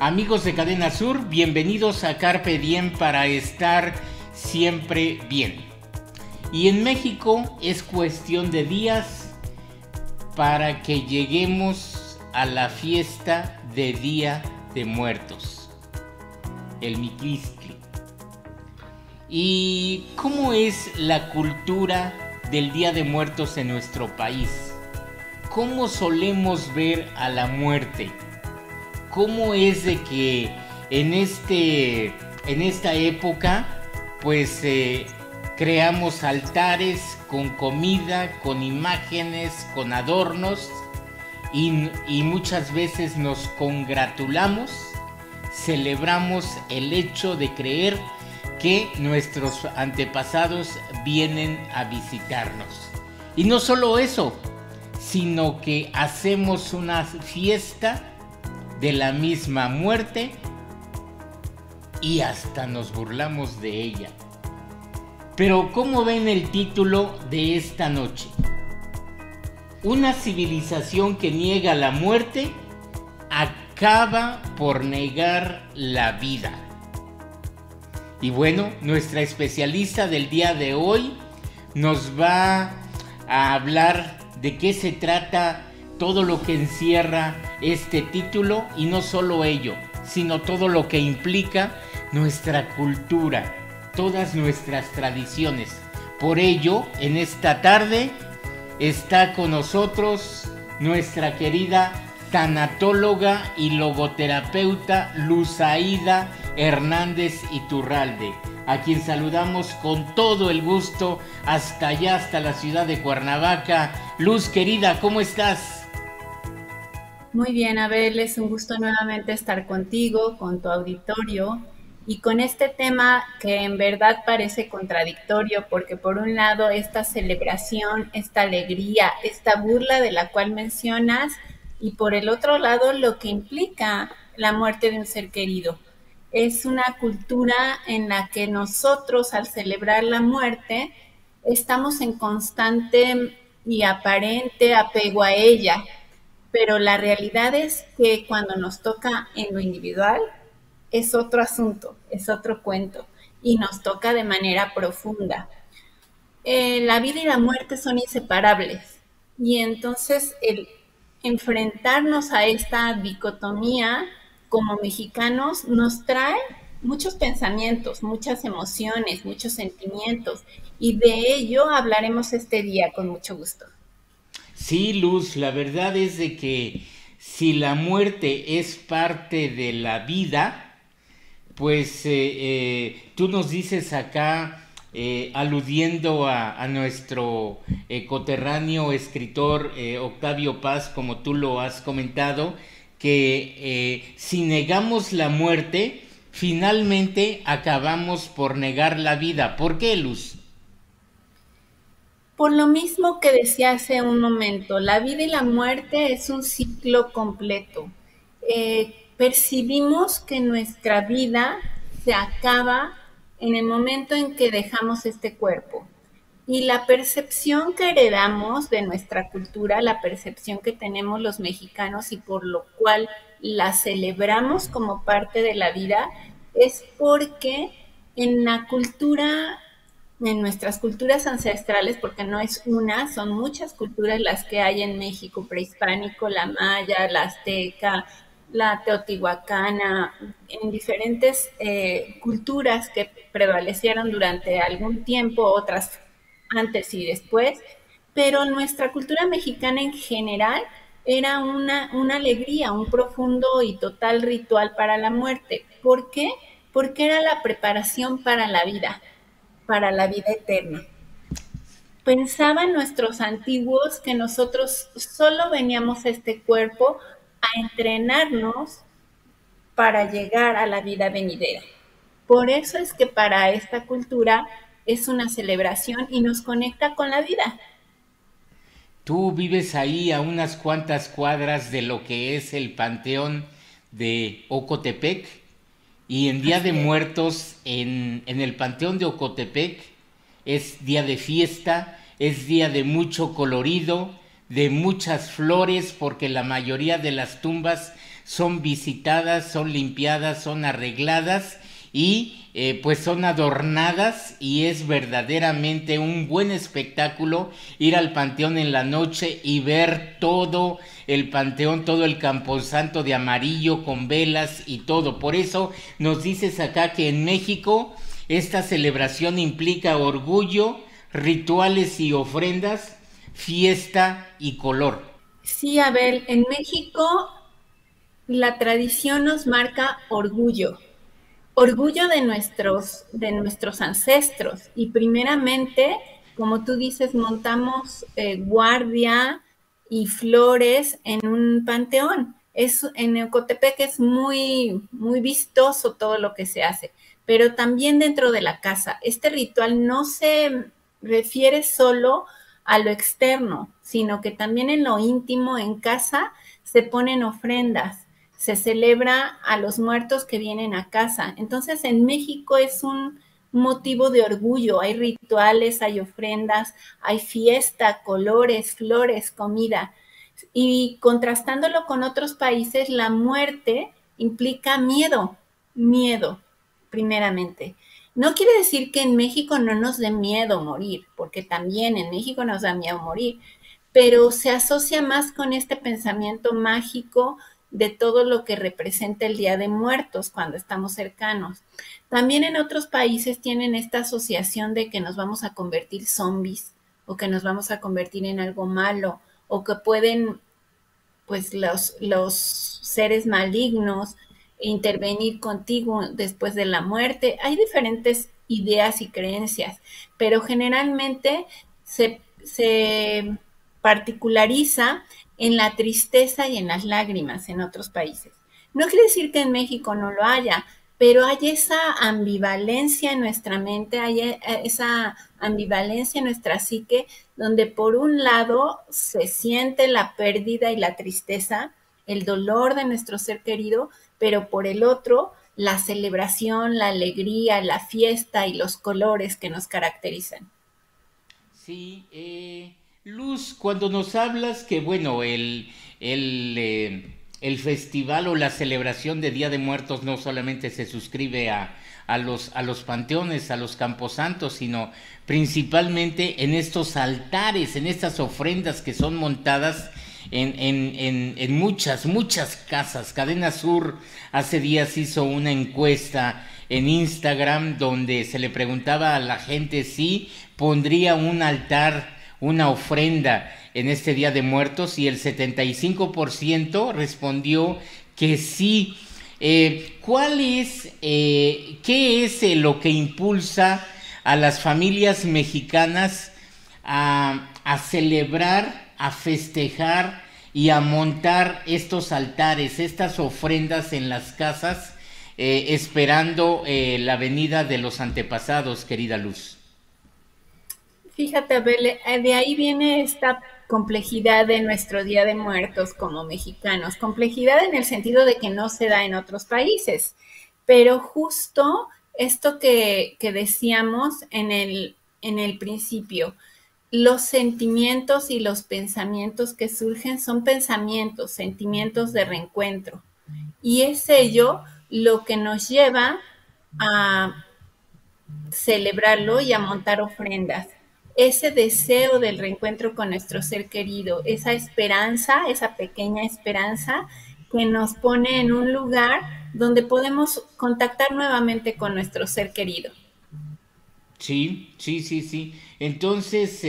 Amigos de Cadena Sur, bienvenidos a Carpe Diem para estar siempre bien. Y en México es cuestión de días para que lleguemos a la fiesta de Día de Muertos, el Miquistli. ¿Y cómo es la cultura del Día de Muertos en nuestro país? ¿Cómo solemos ver a la muerte? ¿Cómo es de que en esta época pues creamos altares con comida, con imágenes, con adornos y muchas veces nos congratulamos, celebramos el hecho de creer que nuestros antepasados vienen a visitarnos? Y no solo eso, sino que hacemos una fiesta de la misma muerte y hasta nos burlamos de ella. Pero ¿cómo ven el título de esta noche? Una civilización que niega la muerte acaba por negar la vida. Y bueno, nuestra especialista del día de hoy nos va a hablar de qué se trata todo lo que encierra este título, y no solo ello, sino todo lo que implica nuestra cultura, todas nuestras tradiciones. Por ello, en esta tarde está con nosotros nuestra querida tanatóloga y logoterapeuta Luz Aída Hernández Iturralde, a quien saludamos con todo el gusto hasta allá, hasta la ciudad de Cuernavaca. Luz, querida, ¿cómo estás? Muy bien, Abel, es un gusto nuevamente estar contigo, con tu auditorio y con este tema que en verdad parece contradictorio, porque por un lado esta celebración, esta alegría, esta burla de la cual mencionas, y por el otro lado lo que implica la muerte de un ser querido. Es una cultura en la que nosotros, al celebrar la muerte, estamos en constante y aparente apego a ella. Pero la realidad es que cuando nos toca en lo individual es otro asunto, es otro cuento, y nos toca de manera profunda. La vida y la muerte son inseparables, y entonces el enfrentarnos a esta dicotomía como mexicanos nos trae muchos pensamientos, muchas emociones, muchos sentimientos, y de ello hablaremos este día con mucho gusto. Sí, Luz, la verdad es de que si la muerte es parte de la vida, pues tú nos dices acá, aludiendo a nuestro coterráneo escritor Octavio Paz, como tú lo has comentado, que si negamos la muerte, finalmente acabamos por negar la vida. ¿Por qué, Luz? Por lo mismo que decía hace un momento, la vida y la muerte es un ciclo completo. Percibimos que nuestra vida se acaba en el momento en que dejamos este cuerpo. Y la percepción que heredamos de nuestra cultura, la percepción que tenemos los mexicanos y por lo cual la celebramos como parte de la vida, es porque en la cultura, en nuestras culturas ancestrales, porque no es una, son muchas culturas las que hay en México prehispánico, la maya, la azteca, la teotihuacana, en diferentes culturas que prevalecieron durante algún tiempo, otras antes y después, pero nuestra cultura mexicana en general era una alegría, un profundo y total ritual para la muerte. ¿Por qué? Porque era la preparación para la vida eterna. Pensaban nuestros antiguos que nosotros solo veníamos a este cuerpo a entrenarnos para llegar a la vida venidera. Por eso es que para esta cultura es una celebración y nos conecta con la vida. Tú vives ahí a unas cuantas cuadras de lo que es el Panteón de Ocotepec, y en Día Así de es. Muertos en el Panteón de Ocotepec es día de fiesta, es día de mucho colorido, de muchas flores, porque la mayoría de las tumbas son visitadas, son limpiadas, son arregladas y pues son adornadas, y es verdaderamente un buen espectáculo ir al panteón en la noche y ver todo el panteón, todo el camposanto de amarillo con velas y todo. Por eso nos dices acá que en México esta celebración implica orgullo, rituales y ofrendas, fiesta y color. Sí, Abel, en México la tradición nos marca orgullo, orgullo de nuestros ancestros. Y primeramente, como tú dices, montamos guardia y flores en un panteón. En Ecotepec es muy vistoso todo lo que se hace, pero también dentro de la casa. Este ritual no se refiere solo a lo externo, sino que también en lo íntimo, en casa, se ponen ofrendas, se celebra a los muertos que vienen a casa. Entonces en México es un motivo de orgullo, hay rituales, hay ofrendas, hay fiesta, colores, flores, comida. Y contrastándolo con otros países, la muerte implica miedo, miedo, primeramente. No quiere decir que en México no nos dé miedo morir, porque también en México nos da miedo morir, pero se asocia más con este pensamiento mágico de todo lo que representa el Día de Muertos cuando estamos cercanos. También en otros países tienen esta asociación de que nos vamos a convertir zombies o que nos vamos a convertir en algo malo o que pueden pues los seres malignos intervenir contigo después de la muerte. Hay diferentes ideas y creencias, pero generalmente se particulariza en la tristeza y en las lágrimas en otros países. No quiere decir que en México no lo haya, pero hay esa ambivalencia en nuestra mente, hay esa ambivalencia en nuestra psique, donde por un lado se siente la pérdida y la tristeza, el dolor de nuestro ser querido, pero por el otro, la celebración, la alegría, la fiesta y los colores que nos caracterizan. Sí, Luz, cuando nos hablas que, bueno, el festival o la celebración de Día de Muertos no solamente se suscribe a los panteones, a los camposantos, sino principalmente en estos altares, en estas ofrendas que son montadas en muchas casas. Cadena Sur hace días hizo una encuesta en Instagram donde se le preguntaba a la gente si pondría un altar, una ofrenda en este Día de Muertos, y el 75% respondió que sí. ¿Qué es lo que impulsa a las familias mexicanas a celebrar, a festejar y a montar estos altares, estas ofrendas en las casas, esperando la venida de los antepasados, querida Luz? Fíjate, Abel, de ahí viene esta complejidad de nuestro Día de Muertos como mexicanos. Complejidad en el sentido de que no se da en otros países, pero justo esto que decíamos en el principio, los sentimientos y los pensamientos que surgen son pensamientos, sentimientos de reencuentro. Y es ello lo que nos lleva a celebrarlo y a montar ofrendas. Ese deseo del reencuentro con nuestro ser querido, esa esperanza, esa pequeña esperanza que nos pone en un lugar donde podemos contactar nuevamente con nuestro ser querido. Sí, sí, sí, sí. Entonces,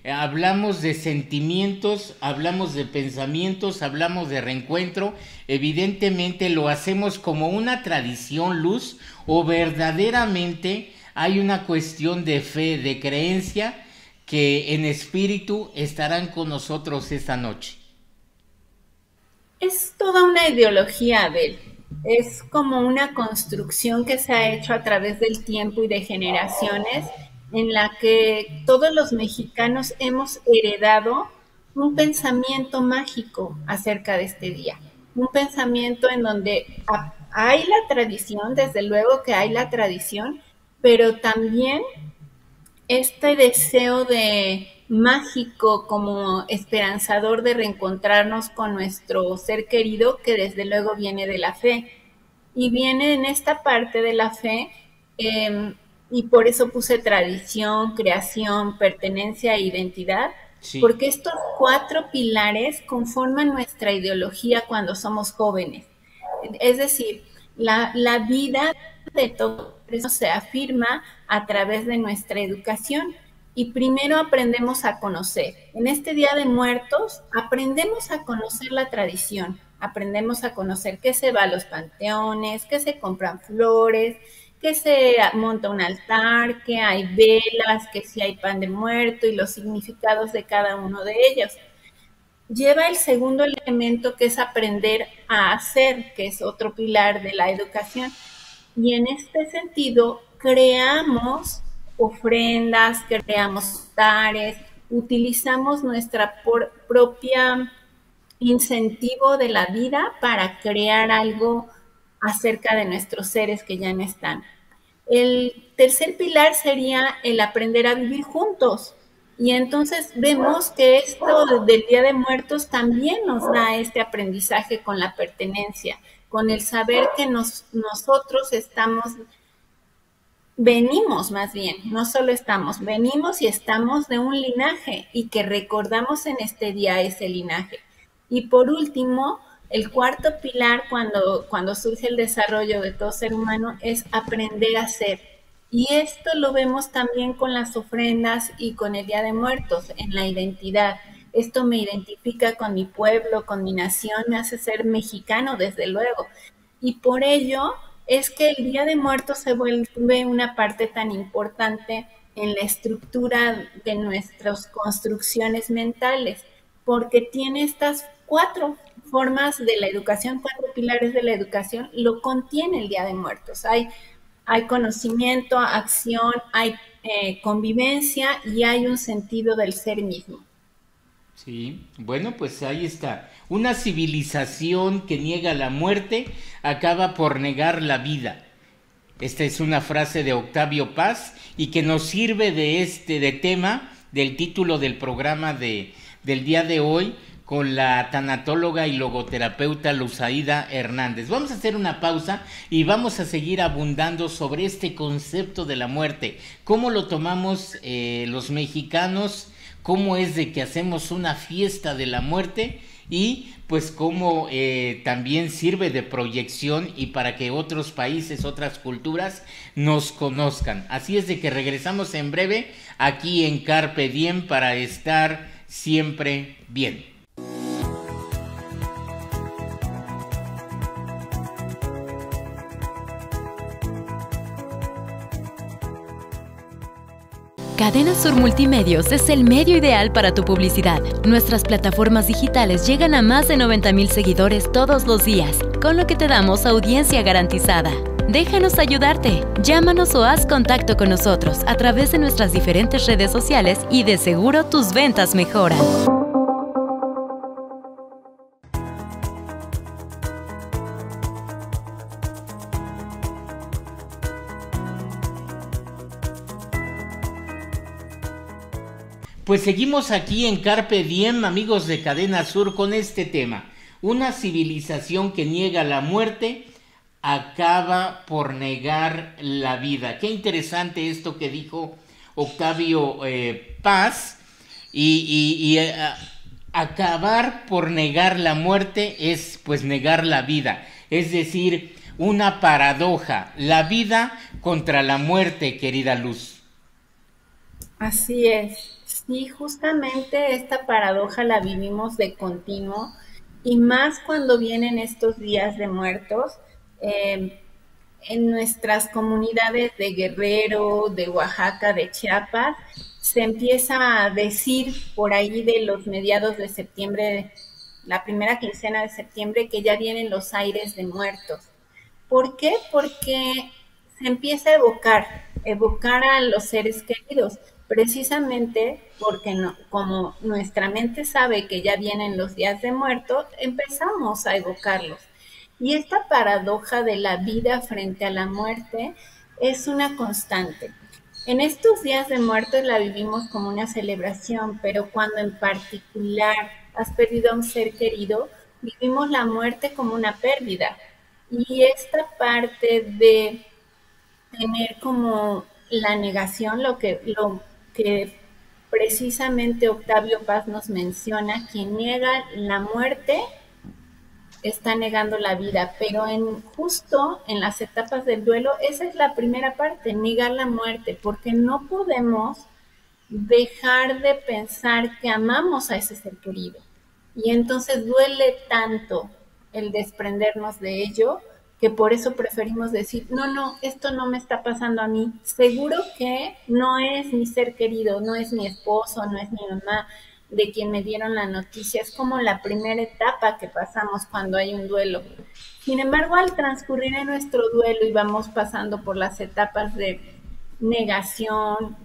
hablamos de sentimientos, hablamos de pensamientos, hablamos de reencuentro. Evidentemente lo hacemos como una tradición, Luz, o verdaderamente hay una cuestión de fe, de creencia, que en espíritu estarán con nosotros esta noche. Es toda una ideología, Abel. Es como una construcción que se ha hecho a través del tiempo y de generaciones en la que todos los mexicanos hemos heredado un pensamiento mágico acerca de este día. Un pensamiento en donde hay la tradición, desde luego que hay la tradición, pero también este deseo mágico, como esperanzador de reencontrarnos con nuestro ser querido, que desde luego viene de la fe. Y viene en esta parte de la fe, y por eso puse tradición, creación, pertenencia e identidad, Sí, porque estos cuatro pilares conforman nuestra ideología cuando somos jóvenes. Es decir, la vida de todo eso se afirma a través de nuestra educación. Y primero aprendemos a conocer. En este Día de Muertos aprendemos a conocer la tradición, aprendemos a conocer que se va a los panteones, que se compran flores, que se monta un altar, que hay velas, que si hay pan de muerto y los significados de cada uno de ellos. Lleva el segundo elemento, que es aprender a hacer, que es otro pilar de la educación. Y en este sentido, creamos ofrendas, creamos altares, utilizamos nuestra propia incentivo de la vida para crear algo acerca de nuestros seres que ya no están. El tercer pilar sería el aprender a vivir juntos. Y entonces vemos que esto del Día de Muertos también nos da este aprendizaje con la pertenencia, con el saber que nosotros estamos, venimos más bien, no solo estamos, venimos y estamos de un linaje y que recordamos en este día ese linaje. Y por último, el cuarto pilar cuando surge el desarrollo de todo ser humano es aprender a ser. Y esto lo vemos también con las ofrendas y con el Día de Muertos, en la identidad. Esto me identifica con mi pueblo, con mi nación, me hace ser mexicano, desde luego. Y por ello es que el Día de Muertos se vuelve una parte tan importante en la estructura de nuestras construcciones mentales, porque tiene estas cuatro formas de la educación, cuatro pilares de la educación, lo contiene el Día de Muertos. Hay conocimiento, acción, hay convivencia y hay un sentido del ser mismo. sí. Bueno, pues ahí está. Una civilización que niega la muerte acaba por negar la vida. Esta es una frase de Octavio Paz y que nos sirve de tema del título del programa del día de hoy con la tanatóloga y logoterapeuta Luzaida Hernández. Vamos a hacer una pausa y vamos a seguir abundando sobre este concepto de la muerte. ¿Cómo lo tomamos los mexicanos? ¿Cómo es de que hacemos una fiesta de la muerte? Y pues cómo también sirve de proyección y para que otros países, otras culturas nos conozcan. Así es de que regresamos en breve aquí en Carpe Diem para estar siempre bien. Cadena Sur Multimedios es el medio ideal para tu publicidad. Nuestras plataformas digitales llegan a más de 90,000 seguidores todos los días, con lo que te damos audiencia garantizada. Déjanos ayudarte. Llámanos o haz contacto con nosotros a través de nuestras diferentes redes sociales y de seguro tus ventas mejoran. Pues seguimos aquí en Carpe Diem, amigos de Cadena Sur, con este tema. Una civilización que niega la muerte acaba por negar la vida. Qué interesante esto que dijo Octavio Paz. Acabar por negar la muerte es pues negar la vida. Es decir, una paradoja. La vida contra la muerte, querida Luz. Así es. Sí, justamente esta paradoja la vivimos de continuo y más cuando vienen estos días de muertos. eh, en nuestras comunidades de Guerrero, de Oaxaca, de Chiapas, se empieza a decir por ahí de los mediados de septiembre, la primera quincena de septiembre, que ya vienen los aires de muertos. ¿Por qué? Porque se empieza a evocar a los seres queridos, precisamente porque no, como nuestra mente sabe que ya vienen los días de muertos, empezamos a evocarlos. Y esta paradoja de la vida frente a la muerte es una constante. En estos días de muertos la vivimos como una celebración, pero cuando en particular has perdido a un ser querido, vivimos la muerte como una pérdida. Y esta parte de tener como la negación, lo que precisamente Octavio Paz nos menciona, quien niega la muerte está negando la vida, pero justo en las etapas del duelo, esa es la primera parte, negar la muerte, porque no podemos dejar de pensar que amamos a ese ser querido. Y entonces duele tanto el desprendernos de ello que por eso preferimos decir, no, no, esto no me está pasando a mí. Seguro que no es mi ser querido, no es mi esposo, no es mi mamá de quien me dieron la noticia. Es como la primera etapa que pasamos cuando hay un duelo. Sin embargo, al transcurrir en nuestro duelo y vamos pasando por las etapas de negación,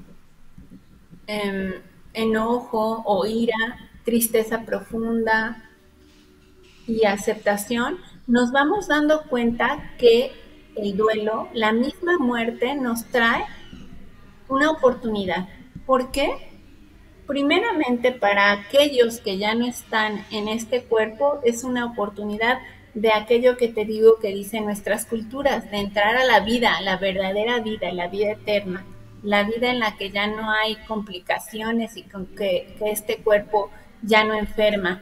enojo o ira, tristeza profunda y aceptación, nos vamos dando cuenta que el duelo, la misma muerte, nos trae una oportunidad. ¿Por qué? Primeramente, para aquellos que ya no están en este cuerpo, es una oportunidad de aquello que te digo que dicen nuestras culturas, de entrar a la vida, la verdadera vida, la vida eterna, la vida en la que ya no hay complicaciones y con que este cuerpo ya no enferma.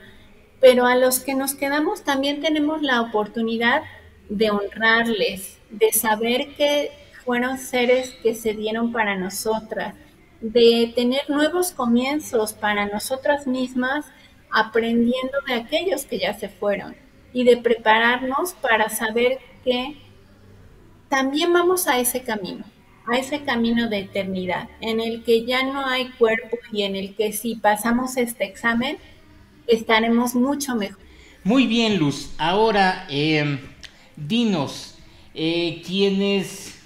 Pero a los que nos quedamos también tenemos la oportunidad de honrarles, de saber que fueron seres que se dieron para nosotras, de tener nuevos comienzos para nosotras mismas, aprendiendo de aquellos que ya se fueron y de prepararnos para saber que también vamos a ese camino de eternidad, en el que ya no hay cuerpo y en el que si pasamos este examen, estaremos mucho mejor. Muy bien, Luz. Ahora, dinos, quienes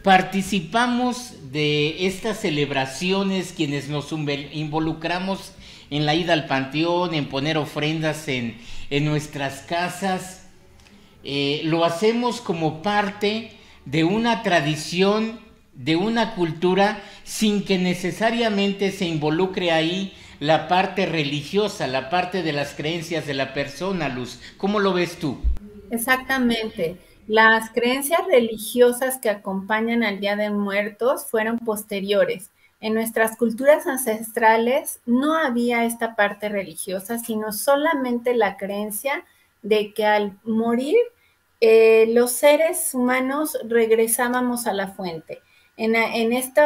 participamos de estas celebraciones, quienes nos involucramos en la ida al panteón, en poner ofrendas en nuestras casas, lo hacemos como parte de una tradición, de una cultura, sin que necesariamente se involucre ahí la parte religiosa, la parte de las creencias de la persona, Luz. ¿Cómo lo ves tú? Exactamente. Las creencias religiosas que acompañan al Día de Muertos fueron posteriores. En nuestras culturas ancestrales no había esta parte religiosa, sino solamente la creencia de que al morir los seres humanos regresábamos a la fuente. En esto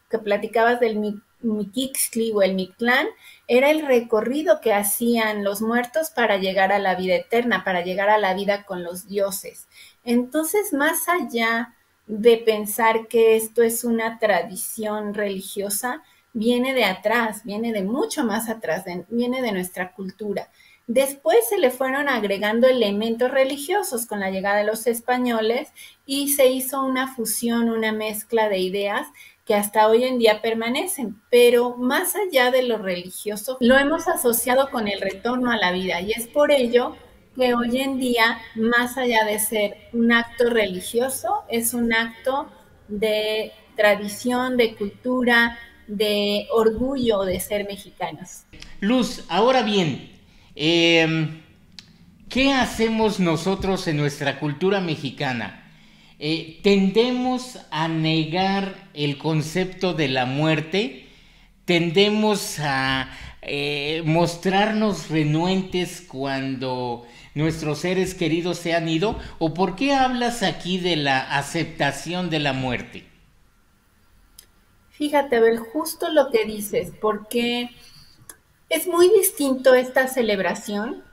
que platicabas del Miquixtli o el Mictlán, era el recorrido que hacían los muertos para llegar a la vida eterna, para llegar a la vida con los dioses. Entonces, más allá de pensar que esto es una tradición religiosa, viene de atrás, viene de mucho más atrás, viene de nuestra cultura. Después se le fueron agregando elementos religiosos con la llegada de los españoles y se hizo una fusión, una mezcla de ideas que hasta hoy en día permanecen, pero más allá de lo religioso, lo hemos asociado con el retorno a la vida y es por ello que hoy en día, más allá de ser un acto religioso, es un acto de tradición, de cultura, de orgullo de ser mexicanos. Luz, ahora bien, ¿qué hacemos nosotros en nuestra cultura mexicana? Tendemos a negar el concepto de la muerte, tendemos a mostrarnos renuentes cuando nuestros seres queridos se han ido, ¿o por qué hablas aquí de la aceptación de la muerte? Fíjate, Abel, justo lo que dices, porque es muy distinto esta celebración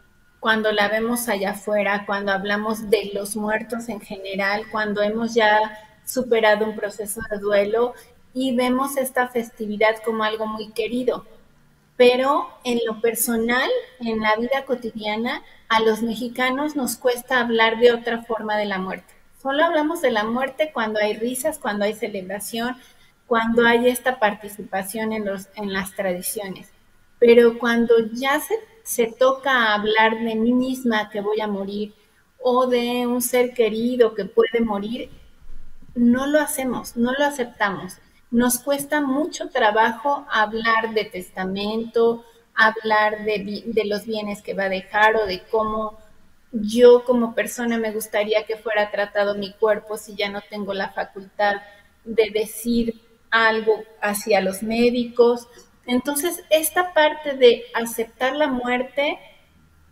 cuando la vemos allá afuera, cuando hablamos de los muertos en general, cuando hemos ya superado un proceso de duelo y vemos esta festividad como algo muy querido. Pero en lo personal, en la vida cotidiana, a los mexicanos nos cuesta hablar de otra forma de la muerte. Solo hablamos de la muerte cuando hay risas, cuando hay celebración, cuando hay esta participación en las tradiciones. Pero cuando ya se toca hablar de mí misma que voy a morir o de un ser querido que puede morir, no lo hacemos, no lo aceptamos. nos cuesta mucho trabajo hablar de testamento, hablar de los bienes que va a dejar o de cómo yo como persona me gustaría que fuera tratado mi cuerpo si ya no tengo la facultad de decir algo hacia los médicos. Entonces, esta parte de aceptar la muerte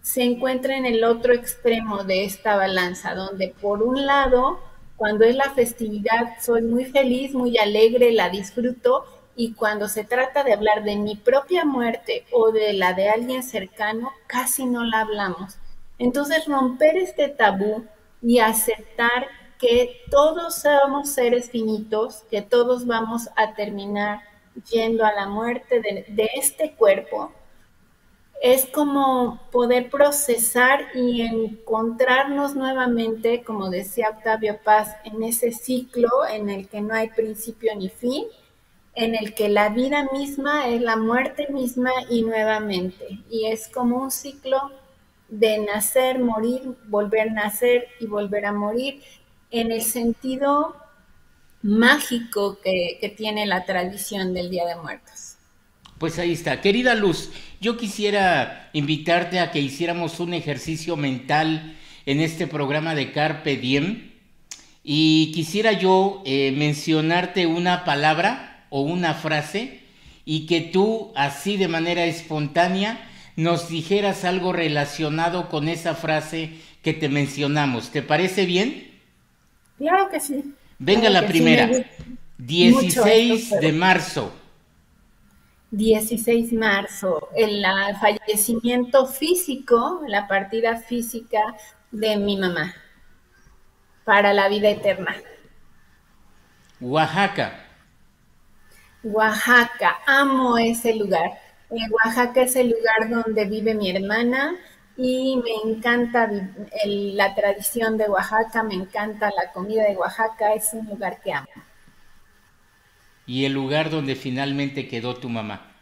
se encuentra en el otro extremo de esta balanza, donde por un lado, cuando es la festividad, soy muy feliz, muy alegre, la disfruto, y cuando se trata de hablar de mi propia muerte o de la de alguien cercano, casi no la hablamos. Entonces, romper este tabú y aceptar que todos somos seres finitos, que todos vamos a terminar yendo a la muerte de este cuerpo, es como poder procesar y encontrarnos nuevamente, como decía Octavio Paz, en ese ciclo en el que no hay principio ni fin, en el que la vida misma es la muerte misma y nuevamente. Y es como un ciclo de nacer, morir, volver a nacer y volver a morir, en el sentido mágico que tiene la tradición del Día de Muertos. Pues ahí está. Querida Luz, yo quisiera invitarte a que hiciéramos un ejercicio mental en este programa de Carpe Diem y quisiera yo mencionarte una palabra o una frase y que tú así de manera espontánea nos dijeras algo relacionado con esa frase que te mencionamos. ¿Te parece bien? Claro que sí. Venga Claro la que sí, me primera. gusta mucho estos 16 de juegos. marzo. 16 de marzo, el fallecimiento físico, la partida física de mi mamá para la vida eterna. Oaxaca. Oaxaca, amo ese lugar. Oaxaca es el lugar donde vive mi hermana y me encanta la tradición de Oaxaca, me encanta la comida de Oaxaca, es un lugar que amo. Y el lugar donde finalmente quedó tu mamá.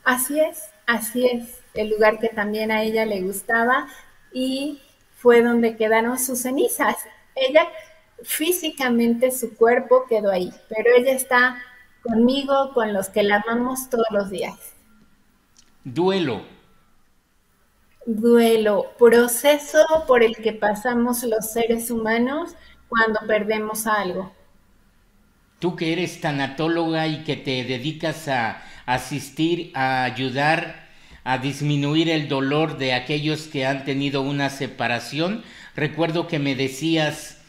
Así es, el lugar que también a ella le gustaba y fue donde quedaron sus cenizas. Ella físicamente su cuerpo quedó ahí, pero ella está conmigo, con los que la amamos todos los días. Duelo. Duelo, proceso por el que pasamos los seres humanos cuando perdemos algo. Tú que eres tanatóloga y que te dedicas a asistir, a ayudar a disminuir el dolor de aquellos que han tenido una separación. Recuerdo que me decías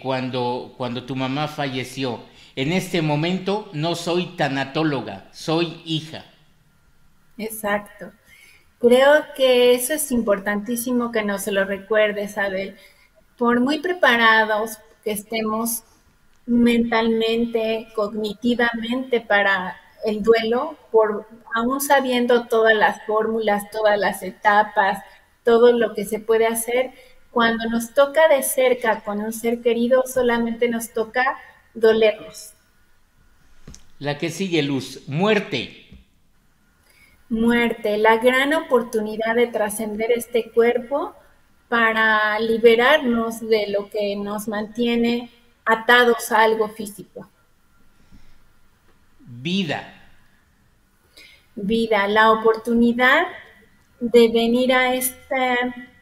cuando tu mamá falleció, en este momento no soy tanatóloga, soy hija. Exacto. Creo que eso es importantísimo que nos lo recuerdes, Abel. Por muy preparados que estemos mentalmente, cognitivamente para el duelo, por aún sabiendo todas las fórmulas, todas las etapas, todo lo que se puede hacer, cuando nos toca de cerca con un ser querido, solamente nos toca dolernos. La que sigue, Luz, muerte. Muerte, la gran oportunidad de trascender este cuerpo para liberarnos de lo que nos mantiene atados a algo físico. Vida. Vida, la oportunidad de venir a esta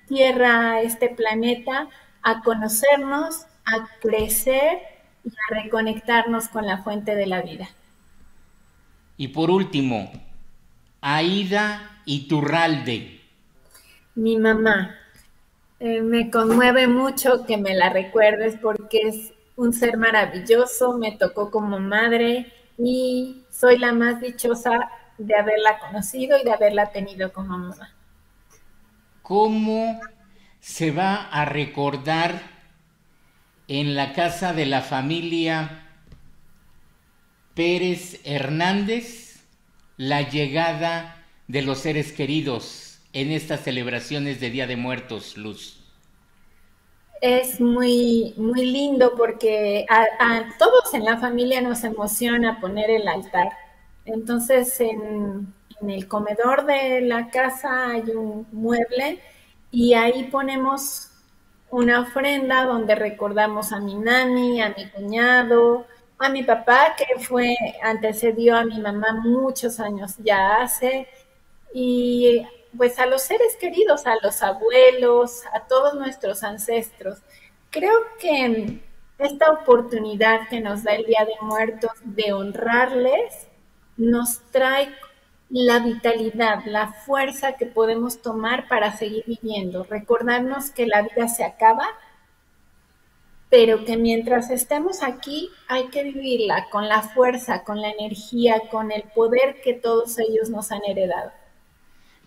tierra, a este planeta, a conocernos, a crecer y a reconectarnos con la fuente de la vida. Y por último, Aida Iturralde. Mi mamá. Me conmueve mucho que me la recuerdes porque es un ser maravilloso, me tocó como madre y soy la más dichosa de haberla conocido y de haberla tenido como mamá. ¿Cómo se va a recordar en la casa de la familia Pérez Hernández la llegada de los seres queridos en estas celebraciones de Día de Muertos, Luz? Es muy, muy lindo porque a todos en la familia nos emociona poner el altar. Entonces, en el comedor de la casa hay un mueble y ahí ponemos una ofrenda donde recordamos a mi nani, a mi cuñado A mi papá, que antecedió a mi mamá muchos años ya hace, y pues a los seres queridos, a los abuelos, a todos nuestros ancestros. Creo que esta oportunidad que nos da el Día de Muertos de honrarles nos trae la vitalidad, la fuerza que podemos tomar para seguir viviendo, recordarnos que la vida se acaba, pero que mientras estemos aquí hay que vivirla con la fuerza, con la energía, con el poder que todos ellos nos han heredado.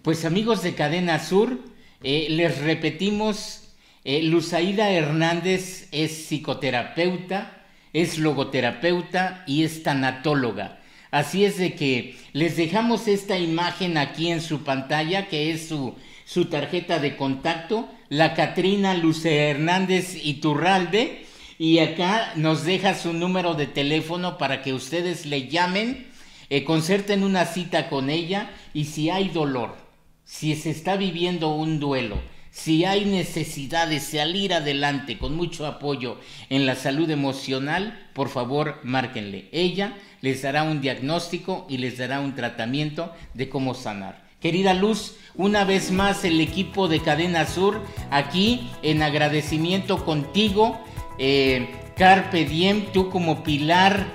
Pues amigos de Cadena Sur, les repetimos, Luzaida Hernández es psicoterapeuta, es logoterapeuta y es tanatóloga. Así es de que les dejamos esta imagen aquí en su pantalla, que es su tarjeta de contacto, la Catrina Luce Hernández Iturralde, y acá nos deja su número de teléfono para que ustedes le llamen, concerten una cita con ella, y si hay dolor, si se está viviendo un duelo, si hay necesidad de salir adelante con mucho apoyo en la salud emocional, por favor márquenle. Ella les dará un diagnóstico y les dará un tratamiento de cómo sanar. Querida Luz, una vez más el equipo de Cadena Sur aquí en agradecimiento contigo, Carpe Diem, tú como pilar,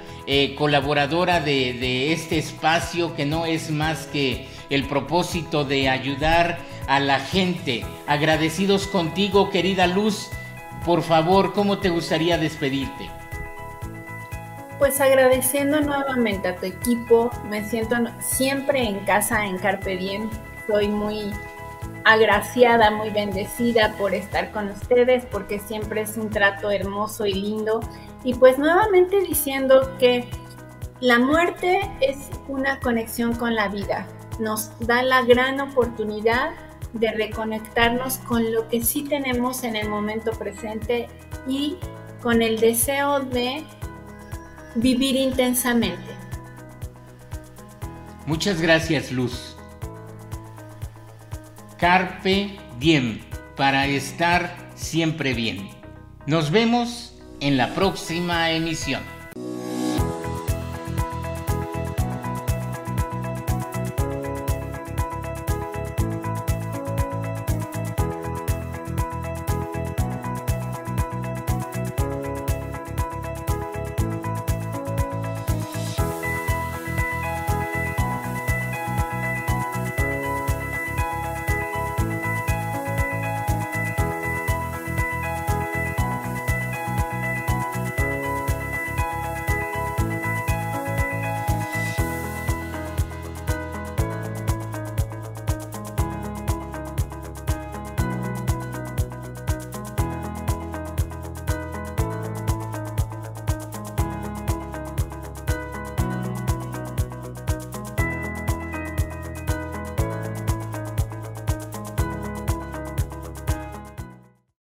colaboradora de este espacio que no es más que el propósito de ayudar a la gente. Agradecidos contigo, querida Luz. Por favor, ¿cómo te gustaría despedirte? Pues agradeciendo nuevamente a tu equipo, me siento siempre en casa en Carpe Diem. Soy muy agraciada, muy bendecida por estar con ustedes, porque siempre es un trato hermoso y lindo. Y pues nuevamente diciendo que la muerte es una conexión con la vida. Nos da la gran oportunidad de reconectarnos con lo que sí tenemos en el momento presente y con el deseo de vivir intensamente. Muchas gracias, Luz. Carpe Diem, para estar siempre bien. Nos vemos en la próxima emisión.